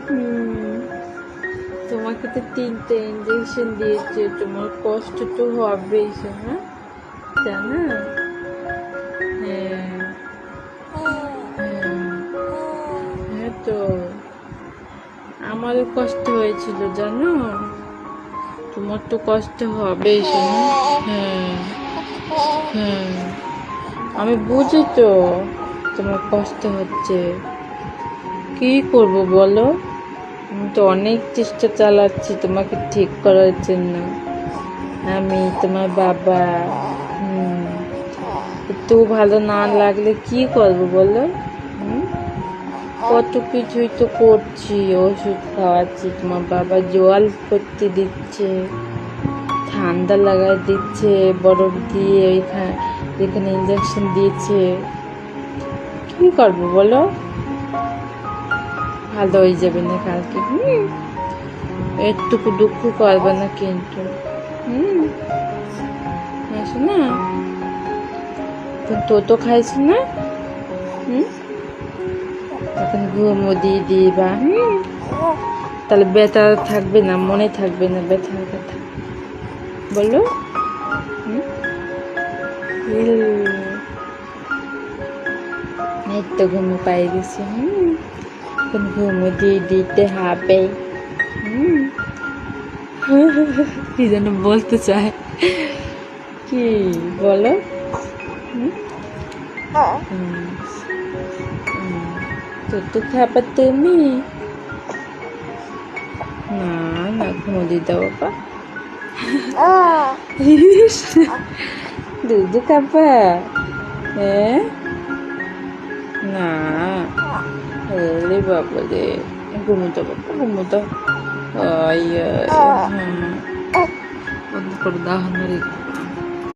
হুম, তোমাকে তো 3টে ইঞ্জেকশন দিয়েছে, তোমার কষ্ট তো হবেই শোনা, জানো? হ্যাঁ, হ্যাঁ, হ্যাঁ তো আমারও কষ্ট হয়েছিল জানো, তোমার তো কষ্ট হবেই শোনা। হ্যাঁ, হ্যাঁ, আমি বুঝি তো তোমার কষ্ট হচ্ছে, কি করব বলো? আমি তো অনেক চেষ্টা চালাচ্ছি তোমাকে ঠিক করার জন্য, আমি তোমার বাবা। হুম, একটু ভালো না লাগলে কি করবো বলো? হুম, কত কিছুই তো করছি, ওষুধ খাওয়াচ্ছি, তোমার বাবা জল করতে দিচ্ছে, ঠান্ডা লাগাই দিচ্ছে, বরফ দিয়ে এখানে ইঞ্জেকশন দিয়েছে, কি করবো বলো? ভালো হয়ে যাবে না কালকে। হুম, একটুকু দুঃখ করবে না কিন্তু। হুম, আসো না, তো তো খাইছি না। হুম, এখন ঘুমো দিয়ে দিবা। হুম, তাহলে ব্যথা থাকবে না, মনে থাকবে না ব্যথার কথা, বলো? হুম, এই তো ঘুমো পাই গেছি। হুম, এখন ঘুমো দিয়ে দিতে হবে। হুম, কি যেন বলতে চায়, কি বলো? হুম, হুম, তো খাবার তুমি? না, না ঘুমো দিতে বাবা। দুধ খাবা? হ্যাঁ, না, ওরে বাবা রে, ঘুমোতো বাবা ঘুমোতো। হ্যাঁ, বন্ধ করে দাও না রে।